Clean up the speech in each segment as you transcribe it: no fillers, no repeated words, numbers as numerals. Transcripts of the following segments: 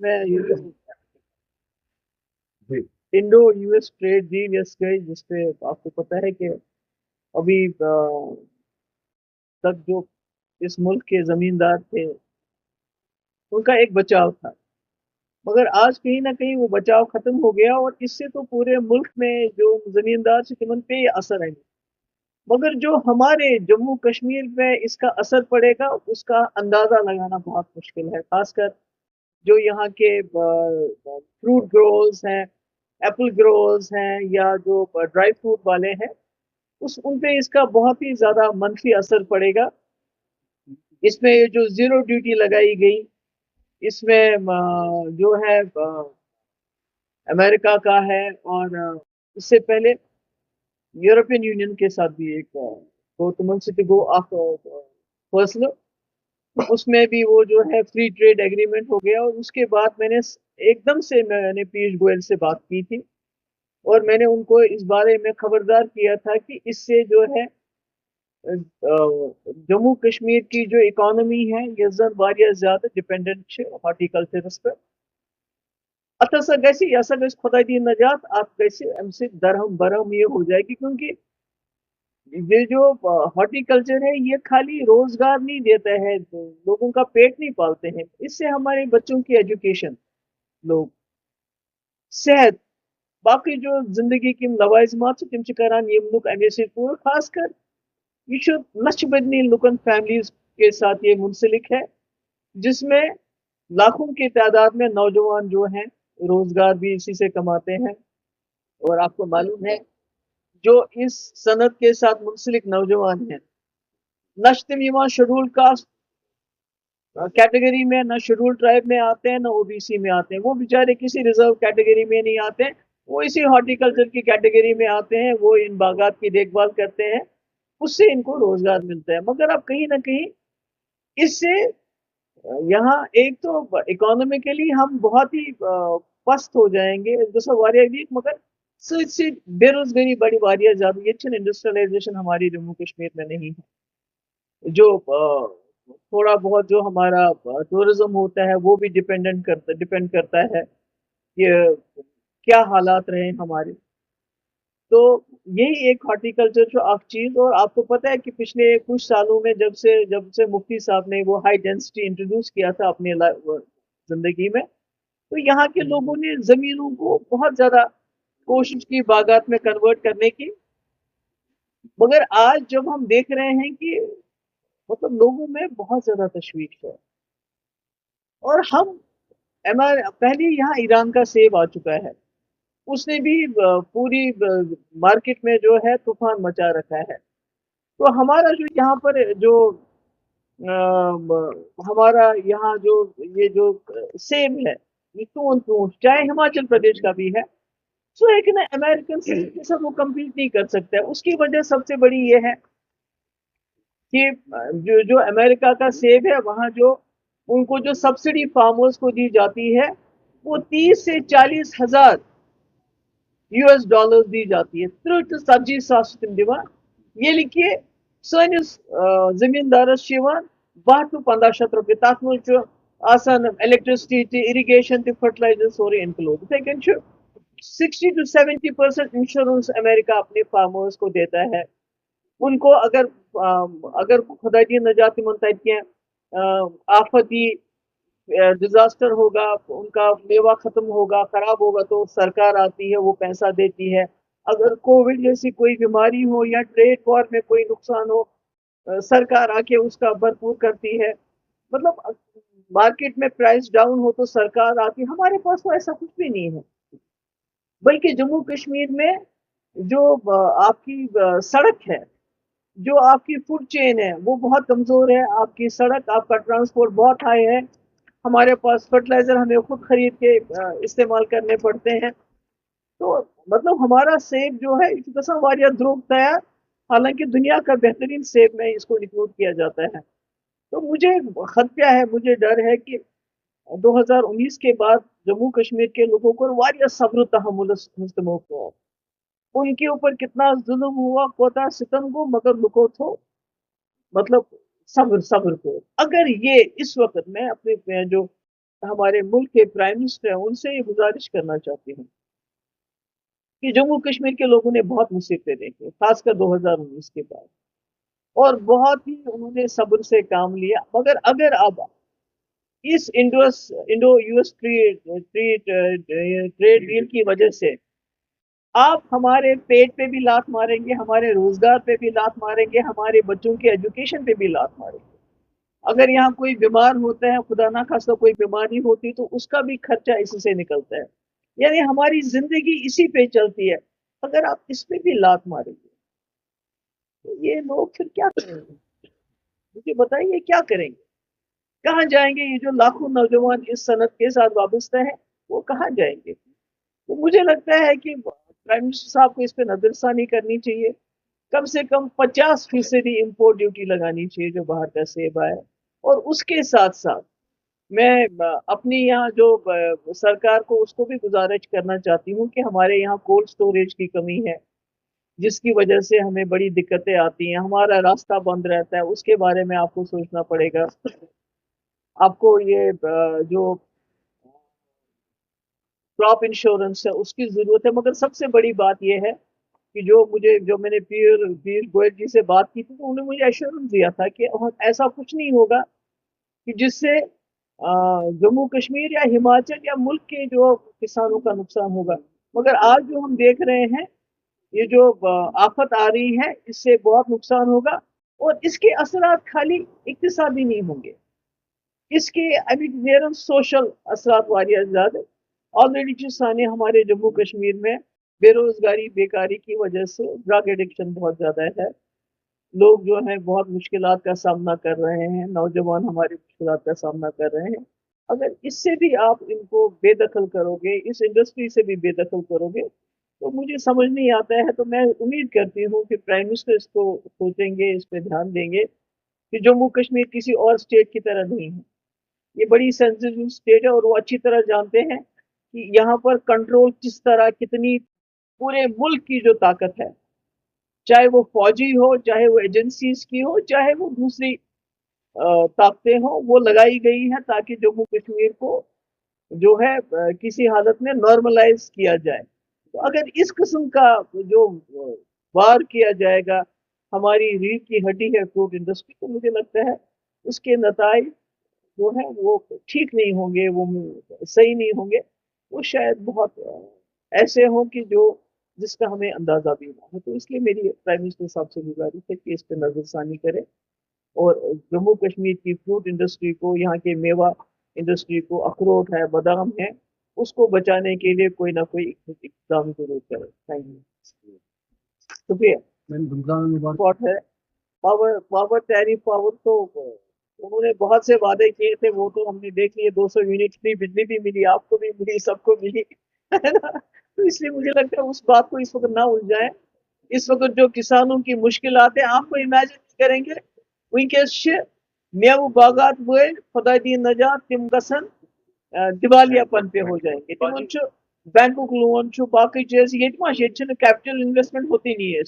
میں Indo US trade deal गई, जिसपे आपको पता है कि अभी तक जो इस मुल्क के जमींदार थे उनका एक बचाव था, मगर आज कहीं ना कहीं वो बचाव खत्म हो गया और इससे तो पूरे मुल्क में जो जमींदार से उन पे असर है। मगर जो हमारे जम्मू कश्मीर में इसका असर पड़ेगा उसका अंदाजा लगाना बहुत मुश्किल है, खासकर जो यहाँ के फ्रूट ग्रोवर्स हैं, एप्पल ग्रोवर्स हैं, या जो ड्राई फ्रूट वाले हैं, उस उन पे इसका बहुत ही ज्यादा मंफी असर पड़ेगा। इसमें ये जो जीरो ड्यूटी लगाई गई, इसमें जो है अमेरिका का है, और इससे पहले यूरोपियन यूनियन के साथ भी एक बहुत मंथ्स गो ऑफ पर्सनल, उसमें भी वो जो है फ्री ट्रेड एग्रीमेंट हो गया। और उसके बाद एकदम से मैंने पीयूष गोयल से बात की थी और मैंने उनको इस बारे में खबरदार किया था कि इससे जो है जम्मू कश्मीर की जो इकोनॉमी है ये वारिया ज्यादा डिपेंडेंट हॉर्टिकल्चरस पर। अतः गैसे ऐसा गैस खुदा दी नजात आप कैसे हमसे दरहम बरहम ये हो जाएगी, क्योंकि ये जो हॉर्टिकल्चर है ये खाली रोजगार नहीं देता है, लोगों का पेट नहीं पालते हैं, इससे हमारे बच्चों की एजुकेशन, लोग सेहत, बाकी जो जिंदगी की लवाजमात तम करान ये लुक अमे पूर, खासकर ये लक्ष बदनी लुकन फैमिलीज के साथ ये मुंसलिक है, जिसमें लाखों की तादाद में नौजवान जो हैं रोजगार भी इसी से कमाते हैं। और आपको मालूम है जो इस सनत के साथ मुंसलिक नौजवान हैं, न तम शेड्यूल कास्ट कैटेगरी में, न शेड्यूल ट्राइब में आते हैं, न ओबीसी में आते हैं, वो बेचारे किसी रिजर्व कैटेगरी में नहीं आते हैं, वो इसी हॉर्टिकल्चर की कैटेगरी में आते हैं, वो इन बागात की देखभाल करते हैं, उससे इनको रोजगार मिलता है। मगर अब कहीं ना कहीं इससे यहाँ एक तो इकोनॉमिकली हम बहुत ही पस्त हो जाएंगे, जैसा वारिया वीक, मगर से बेरोजगारी बड़ी वारिया ज्यादा, ये इंडस्ट्रियलाइजेशन हमारी जम्मू कश्मीर में नहीं है। जो थोड़ा बहुत जो हमारा टूरिज्म होता है वो भी डिपेंड करता है कि क्या हालात रहे हमारे। तो यही एक हॉर्टिकल्चर जो आप चीज, और आपको पता है कि पिछले कुछ सालों में जब से मुफ्ती साहब ने वो हाई डेंसिटी इंट्रोड्यूस किया था अपने जिंदगी में, तो यहाँ के लोगों ने जमीनों को बहुत ज्यादा कोशिश की बागात में कन्वर्ट करने की। मगर आज जब हम देख रहे हैं कि मतलब लोगों में बहुत ज्यादा तशवीश है, और हम पहले यहाँ ईरान का सेब आ चुका है, उसने भी पूरी मार्केट में जो है तूफान मचा रखा है। तो हमारा जो यहाँ पर जो हमारा यहाँ जो ये जो सेब है, ये चाहे हिमाचल प्रदेश का भी है, तो एक ना अमेरिकन सेब के साथ वो कम्पीट नहीं कर सकता है। उसकी वजह सबसे बड़ी ये है कि जो जो अमेरिका का सेब है, वहाँ जो उनको जो सब्सिडी फार्मर्स को दी जाती है वो 30 से 40 हजार यूएस डॉलर दी जाती है। 30-40 तम दिवान, ये लिखिए सनिस जमींदारस 12 to 15 रुपये, तथ मज इलेक्ट्रिसिटी, इरिगेशन, फर्टिलाइजर सोरे इनक्लूड। इथे कन 60-70% इंश्योरेंस अमेरिका अपने फार्मर्स को देता है। उनको अगर खुदा की नजात मन आफती डिजास्टर होगा, उनका मेवा खत्म होगा, खराब होगा, तो सरकार आती है, वो पैसा देती है। अगर कोविड जैसी कोई बीमारी हो या ट्रेड वॉर में कोई नुकसान हो, सरकार आके उसका भरपूर करती है। मतलब मार्केट में प्राइस डाउन हो तो सरकार आती है। हमारे पास तो ऐसा कुछ भी नहीं है, बल्कि जम्मू कश्मीर में जो आपकी सड़क है, जो आपकी फूड चेन है, वो बहुत कमजोर है। आपकी सड़क, आपका ट्रांसपोर्ट बहुत हाई है। हमारे पास फर्टिलाइजर हमें खुद खरीद के इस्तेमाल करने पड़ते हैं। तो मतलब हमारा सेब जो है इतना वारिया द्रोग तैयार, हालांकि दुनिया का बेहतरीन सेब में इसको इंक्लूड किया जाता है। तो मुझे खदशा है, मुझे डर है कि 2019 के बाद जम्मू कश्मीर के लोगों को वारिया सब्र तहमुल को, उनके ऊपर कितना जुल्म हुआ, कोता सितम को, मगर लुको थो, मतलब सब्र सब्र को। अगर ये इस वक्त मैं अपने जो हमारे मुल्क के प्राइम मिनिस्टर हैं उनसे ये गुजारिश करना चाहती हूँ कि जम्मू कश्मीर के लोगों ने बहुत मुसीबतें देखी, खासकर 2019 के बाद, और बहुत ही उन्होंने सब्र से काम लिया। मगर अगर अब इस इंडो यूएस ट्रेड डील की वजह से आप हमारे पेट पे भी लात मारेंगे, हमारे रोजगार पे भी लात मारेंगे, हमारे बच्चों की एजुकेशन पे भी लात मारेंगे। अगर यहाँ कोई बीमार होता है, खुदा ना खास्ता कोई बीमारी होती, तो उसका भी खर्चा इसी से निकलता है। यानी हमारी जिंदगी इसी पे चलती है। अगर आप इस पे भी लात मारेंगे तो ये लोग फिर क्या करेंगे? मुझे बताइए क्या करेंगे, कहाँ जाएंगे? ये जो लाखों नौजवान इस सनत के साथ वाबस्ता है, वो कहाँ जाएंगे? तो मुझे लगता है कि प्राइम मिनिस्टर साहब को इस पे नजरसानी करनी चाहिए। कम से कम 50% इम्पोर्ट ड्यूटी लगानी चाहिए जो बाहर का सेब आए। और उसके साथ साथ मैं अपनी यहाँ जो सरकार को उसको भी गुजारिश करना चाहती हूँ कि हमारे यहाँ कोल्ड स्टोरेज की कमी है, जिसकी वजह से हमें बड़ी दिक्कतें आती हैं, हमारा रास्ता बंद रहता है। उसके बारे में आपको सोचना पड़ेगा। आपको ये जो क्रॉप इंश्योरेंस है उसकी जरूरत है। मगर सबसे बड़ी बात यह है कि जो मैंने पीयूष गोयल जी से बात की थी, तो उन्होंने मुझे एश्योरेंस दिया था कि ऐसा कुछ नहीं होगा कि जिससे जम्मू कश्मीर या हिमाचल या मुल्क के जो किसानों का नुकसान होगा। मगर आज जो हम देख रहे हैं, ये जो आफत आ रही है, इससे बहुत नुकसान होगा। और इसके असरात खाली इक्तिसादी नहीं होंगे, इसके अभी सोशल असरात वारिया ज्यादा। ऑलरेडी जो साने हमारे जम्मू कश्मीर में बेरोजगारी बेकारी की वजह से ड्रग एडिक्शन बहुत ज्यादा है। लोग जो है बहुत मुश्किलात का सामना कर रहे हैं, नौजवान हमारी मुश्किलात का सामना कर रहे हैं। अगर इससे भी आप इनको बेदखल करोगे, इस इंडस्ट्री से भी बेदखल करोगे, तो मुझे समझ नहीं आता है। तो मैं उम्मीद करती हूँ कि प्राइम मिनिस्टर इसको सोचेंगे, इस पे ध्यान देंगे कि जम्मू कश्मीर किसी और स्टेट की तरह नहीं है। ये बड़ी सेंसिटिव स्टेट है और वो अच्छी तरह जानते हैं कि यहाँ पर कंट्रोल किस तरह, कितनी पूरे मुल्क की जो ताकत है, चाहे वो फौजी हो, चाहे वो एजेंसीज की हो, चाहे वो दूसरी ताकतें हो, वो लगाई गई है ताकि जम्मू कश्मीर को जो है किसी हालत में नॉर्मलाइज किया जाए। तो अगर इस किस्म का जो वार किया जाएगा हमारी रीढ़ की हड्डी है फ्रूट इंडस्ट्री, तो मुझे लगता है उसके नताइज जो है वो ठीक नहीं होंगे, वो सही नहीं होंगे। वो शायद बहुत ऐसे हों कि जो जिसका हमें अंदाजा भी ना हो। तो इसलिए मेरी प्राइम मिनिस्टर साहब से गुजारिश है कि इस पर नजरसानी करें और जम्मू कश्मीर की फ्रूट इंडस्ट्री को, यहाँ के मेवा इंडस्ट्री को, अखरोट है, बादाम है, उसको बचाने के लिए कोई ना कोई इकदाम जरूर करें। थैंक यू, शुक्रिया। बात है पावर पावर टैरिफ पावर, तो उन्होंने बहुत से वादे किए थे, वो तो हमने देख लिए। 200 यूनिट फ्री बिजली भी मिली, आपको भी मिली, सबको मिली, है ना? तो इसलिए मुझे लगता है उस बात को इस वक्त ना उलझाएं। इस वक्त जो किसानों की मुश्किलात है, आपको इमेजिन करेंगे वनकस मेव बागात वे खुदा दी नजात तिम गसन दिवालियापन पे हो जाएंगे। तिमन बैंकुक लोन बाकी चीज ये कैपिटल इन्वेस्टमेंट होती नहीं है।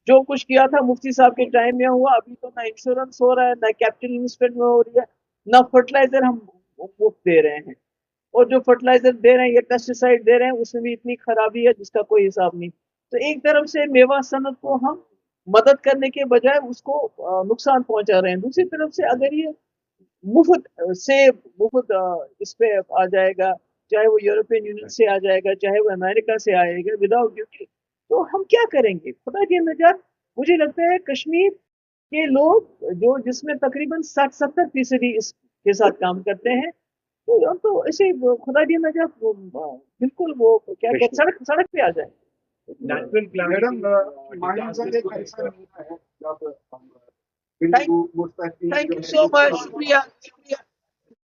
जो कुछ किया था मुफ्ती साहब के टाइम में हुआ, अभी तो ना इंश्योरेंस हो रहा है, ना कैपिटल इन्वेस्टमेंट में हो रही है, ना फर्टिलाइजर हम मुफ्त दे रहे हैं। और जो फर्टिलाइजर दे रहे हैं, ये पेस्टिसाइड दे रहे हैं, उसमें भी इतनी खराबी है जिसका कोई हिसाब नहीं। तो एक तरफ से मेवा सनत को हम मदद करने के बजाय उसको नुकसान पहुंचा रहे हैं। दूसरी तरफ से अगर ये मुफ्त से मुफ्त इस पे आ जाएगा, चाहे वो यूरोपियन यूनियन से आ जाएगा, चाहे वो अमेरिका से आएगा विदाउट ड्यूटी, तो हम क्या करेंगे? खुदा की नजात। मुझे लगता है कश्मीर के लोग जो जिसमें तकरीबन 60-70% इसके साथ काम करते हैं, तो ऐसे खुदा की नजात बिल्कुल वो क्या कहते सड़क सड़क पे आ जाए। मैडम एक ऐसा है जब थैंक यू सो मच, शुक्रिया शुक्रिया।